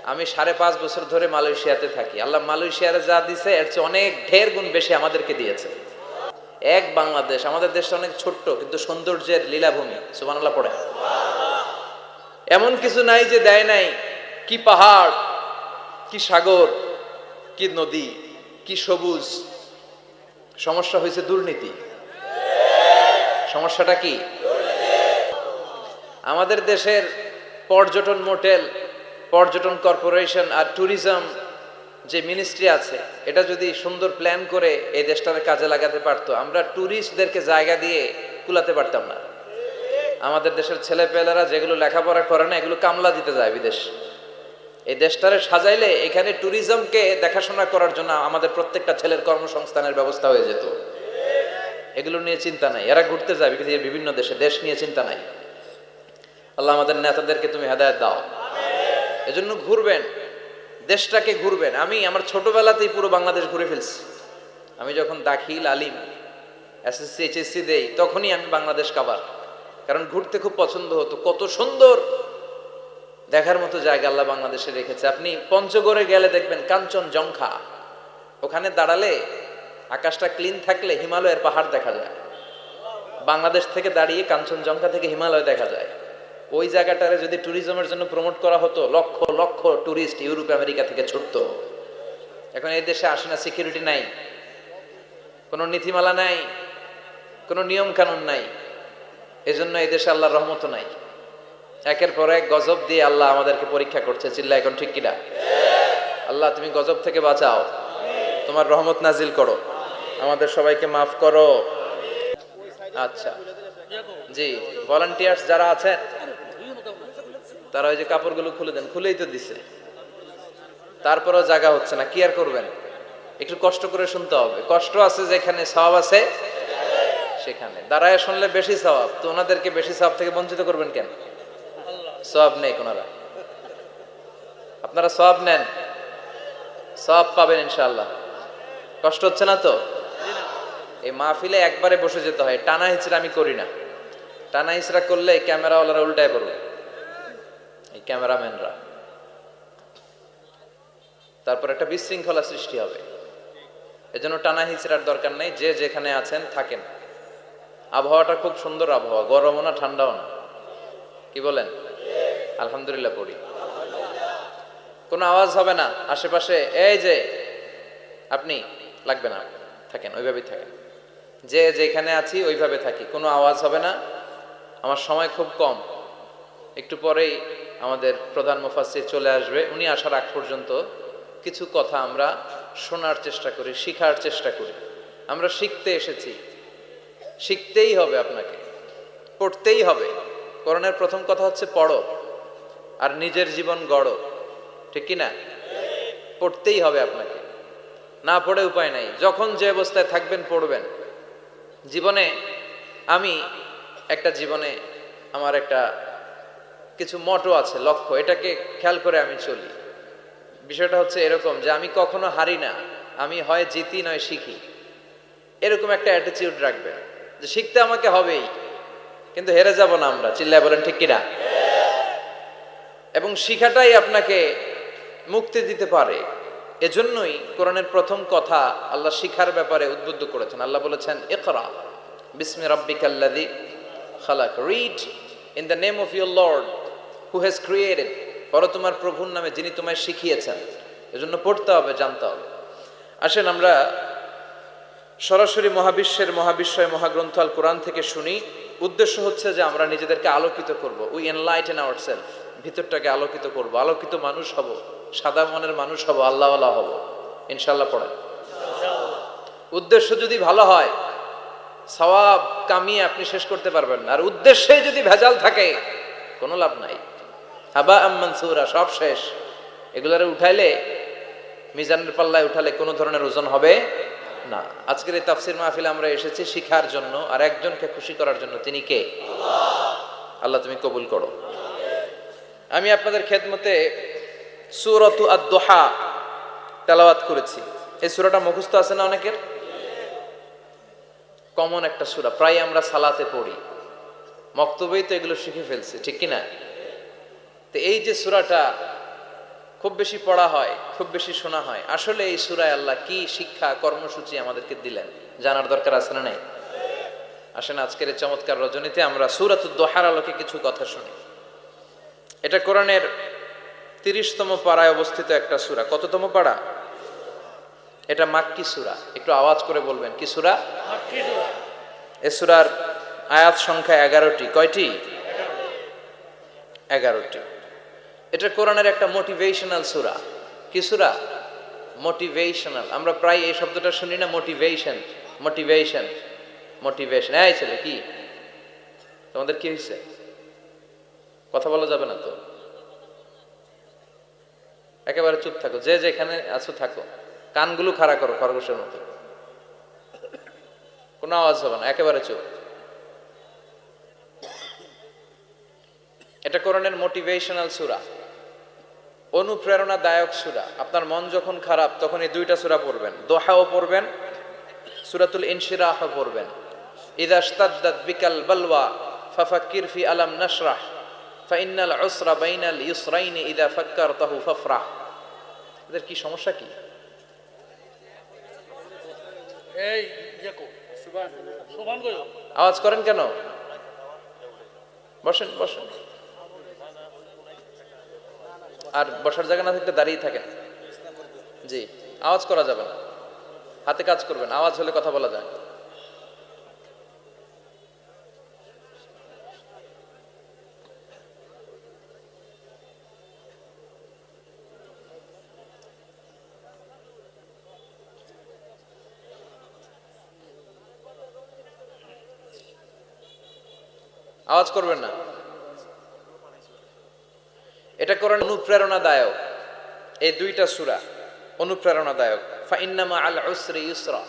আমি 5.5 বছর ধরে মালয়েশিয়াতে থাকি। আল্লাহ মালয়েশিয়ারে যা দিছে এর চেয়ে অনেক ঢের গুণ বেশি আমাদেরকে দিয়েছে। এক বাংলাদেশ, আমাদের দেশটা অনেক ছোট্ট কিন্তু সৌন্দর্যের লীলাভূমি। সুবহানাল্লাহ পড়ে। এমন কিছু নাই যে দেয় নাই। কি পাহাড়, কি সাগর, কি নদী, কি সবুজ। সমস্যা হয়েছে দুর্নীতি। সমস্যাটা কি? আমাদের দেশের পর্যটন মোটেল, পর্যটন কর্পোরেশন আর ট্যুরিজম যে মিনিস্ট্রি আছে, এটা যদি সুন্দর প্ল্যান করে এই দেশটাকে কাজে লাগাতে পারতো, আমরা ট্যুরিস্টদেরকে জায়গা দিয়ে কুলাতে পারতাম না। আমাদের দেশের ছেলেপেলেরা যেগুলো লেখাপড়া করে না, এগুলো কামলা দিতে যায় বিদেশ। এই দেশটারে সাজাইলে এখানে ট্যুরিজমকে দেখাশোনা করার জন্য আমাদের প্রত্যেকটা ছেলের কর্মসংস্থানের ব্যবস্থা হয়ে যেত। এগুলো নিয়ে চিন্তা নাই, এরা ঘুরতে যায় পৃথিবীর বিভিন্ন দেশে, দেশ নিয়ে চিন্তা নাই। আল্লাহ আমাদের নেতাদেরকে তুমি হেদায়েত দাও। এজন্য ঘুরবেন, দেশটাকে ঘুরবেন। আমি আমার ছোটবেলাতেই পুরো বাংলাদেশ ঘুরে ফেলছি। আমি যখন দাখিল, আলিম, এসএসসি, এইচএসসি দেই, তখনই আমি বাংলাদেশ কাবার, কারণ ঘুরতে খুব পছন্দ হতো। কত সুন্দর দেখার মতো জায়গা আল্লাহ বাংলাদেশে রেখেছে। আপনি পঞ্চগড়ে গেলে দেখবেন কাঞ্চনজঙ্ঘা, ওখানে দাঁড়ালে আকাশটা ক্লিন থাকলে হিমালয়ের পাহাড় দেখা যায়। বাংলাদেশ থেকে দাঁড়িয়ে কাঞ্চনজঙ্ঘা থেকে হিমালয় দেখা যায়। ওই জায়গাটারে যদি ট্যুরিজমের জন্য প্রমোট করা হতো, lakh lakh tourist Europe America থেকে ছুটতো। এখন এই দেশে আসে না, সিকিউরিটি নাই, কোনো নীতিমালা নাই, কোনো নিয়ম কানুন নাই। এজন্য এই দেশে আল্লাহর রহমত নাই। একের পর এক গজব দিয়ে আল্লাহ আমাদেরকে পরীক্ষা করছে। চিল্লা এখন ঠিক কিনা? আল্লাহ তুমি গজব থেকে বাঁচাও, তোমার রহমত নাজিল করো, আমাদের সবাইকে মাফ করো। আচ্ছা জি, ভলান্টিয়ার্স যারা আছেন তারা ওই যে কাপড়গুলো খুলে দেন। খুলেই তো দিছে, তারপরেও জায়গা হচ্ছে না। কি আর করবেন, একটু কষ্ট করে শুনতে হবে। কষ্ট আছে যেখানে, সওয়াব আছে সেখানে। দাঁড়ায় শুনলে বেশি সওয়াব, তো ওনাদেরকে বেশি সওয়াব থেকে বঞ্চিত করবেন কেন? সওয়াব নেই কোনারা, আপনারা সওয়াব নেন, সওয়াব পাবেন ইনশাআল্লাহ। কষ্ট হচ্ছে না তো? এই মাহফিলে একবারে বসে যেতে হয়, টানা হিচড়া আমি করি না। টানা হিচড়া করলে ক্যামেরাওয়ালারা উল্টায় পড়বে, এই ক্যামেরাম্যানরা। তারপর একটা বিশৃঙ্খলা সৃষ্টি হবে। এজন্য টানা হিচড়ার দরকার নেই। যে যেখানে আছেন থাকেন। আবহাওয়াটা খুব সুন্দর আবহাওয়া, গরমও না ঠান্ডাও না। কি বলেন? আলহামদুলিল্লাহ পড়ি। কোনো আওয়াজ হবে না আশেপাশে। এই যে আপনি লাগবে না, থাকেন ওইভাবেই থাকেন। যে যেখানে আছি ওইভাবে থাকি, কোনো আওয়াজ হবে না। আমার সময় খুব কম, একটু পরেই আমাদের প্রধান মুফাসসির চলে আসবে। উনি আসার আগ পর্যন্ত কিছু কথা আমরা শোনার চেষ্টা করি, শিখার চেষ্টা করি। আমরা শিখতে এসেছি, শিখতেই হবে, আপনাকে পড়তেই হবে। কোরআনের প্রথম কথা হচ্ছে পড়ো আর নিজের জীবন গড়ো। ঠিক কি না? পড়তেই হবে আপনাকে, না পড়ে উপায় নাই। যখন যে অবস্থায় থাকবেন পড়বেন। জীবনে আমি আমার একটা কিছু মটো আছে, লক্ষ্য, এটাকে খেয়াল করে আমি চলি। বিষয়টা হচ্ছে এরকম যে আমি কখনো হারি না, আমি হয় জিতি নয় শিখি। এরকম একটা অ্যাটিটিউড রাখবেন যে শিখতে আমাকে হবেই, কিন্তু হেরে যাব না আমরা। চিল্লায় বলেন ঠিক কিনা? এবং শিখাটাই আপনাকে মুক্তি দিতে পারে। এজন্যই কোরআনের প্রথম কথা আল্লাহ শিখার ব্যাপারে উদ্বুদ্ধ করেছেন। আল্লাহ বলেছেন ইকরা বিসমি রাব্বিকাল্লাযী খালাক, read in the name of your lord who has created. পড়ো তোমার প্রভুর নামে যিনি তোমায় শিখিয়েছেন। এজন্য পড়তে হবে, জানতে হবে। আসেন আমরা সরাসরি মহাবিশ্বয় মহাগ্রন্থ আল কোরআন থেকে শুনি। উদ্দেশ্য হচ্ছে যে আমরা নিজেদেরকে আলোকিত করব। উই এনলাইটেন আওয়ারসেলফ, ভিতরটাকে আলোকিত করব, আলোকিত মানুষ হব, সাদা মনের মানুষ হব, আল্লাহওয়ালা হব ইনশাআল্লাহ। পড়েন। উদ্দেশ্য যদি ভালো হয়, সওয়াব কামিয়ে আপনি শেষ করতে পারবেন না। আর উদ্দেশ্যে যদি ভেজাল থাকে, কোনো লাভ নাই। হাবা মানসুরা, সব শেষ। এগুলারে উঠাইলে, মিজানের পাল্লায় উঠালে কোনো ধরনের ওজন হবে না। আজকের এই তাফসির মাহফিলে আমরা এসেছি শিখার জন্য আর একজনকে খুশি করার জন্য। তিনি কে? আল্লাহ তুমি কবুল করো। আমি আপনাদের খেদমতে সূরাতু আদ-দুহা তেলাওয়াত করেছি। এই সূরাটা মুখস্থ আছে না অনেকের? কমন একটা সূরা, প্রায় আমরা সালাতে পড়ি, মক্তবেই তো এগুলো শিখে ফেলছি, ঠিক কি না? তো এই যে সূরাটা, খুব বেশি পড়া হয়, খুব বেশি শোনা হয়। আসলে এই সূরায় আল্লাহ কি শিক্ষা কর্মসূচি আমাদেরকে দিলেন জানার দরকার আছে না নাই? আসেন আজকের এই চমৎকার রজনীতে আমরা সূরাতুদ দোহার আলোকে কিছু কথা শুনি। এটা কোরআনের 30তম পারায় অবস্থিত একটা সূরা। কততম পারা? এটা মাক্কি সূরা। একটু আওয়াজ করে বলবেন, কি সূরা? মাক্কি সূরা। এই সূরার আয়াত সংখ্যা 11টি। কয়টি? 11টি। এটা কোরআনের একটা মোটিভেশনাল সূরা। কি সূরা? মোটিভেশনাল। আমরা প্রায় এই শব্দটা শুনি না, মোটিভেশন, মোটিভেশন, মোটিভেশন। এই ছেলে কি তোমাদের কি হয়েছে? কথা বলা যাবে না তো, একেবারে চুপ থাকো, যে যেখানে আছো থাকো, কানগুলো খাড়া করো খরগোশের মতো, কোনো আওয়াজ হবে না, একেবারে চুপ। এটা কোরআনের মোটিভেশনাল সূরা, অনুপ্রেরণাদায়ক সূরা। আপনার মন যখন খারাপ তখন এই দুইটা সূরা পড়বেন, দোহাও পড়বেন, সূরাতুল ইনশিরাহও পড়বেন। ইযা ইশতাদ্দাত বিকাল বালওয়া ফাফাক্কির ফি আলাম নাশরাহ ফাইন্নাল উসরা বাইনাল ইউসরাইনি ইযা ফাক্কারতাহু ফাফরাহ। এদের কি সমস্যা কি? এই দেখো সুবহান গো, আওয়াজ করেন কেন? বসেন বসেন, আর বসার জায়গা না থাকলে দাঁড়িয়ে থাকেন। জি, আওয়াজ করা যাবে না, হাতে কাজ করবেন, আওয়াজ হলে কথা বলা যায়। আওয়াজ করবেন না। এটা কোরআন অনুপ্রেরণাদায়ক, এই দুইটা সূরা অনুপ্রেরণাদায়ক। ফাইন্না মাআল উসরি ইউসরা,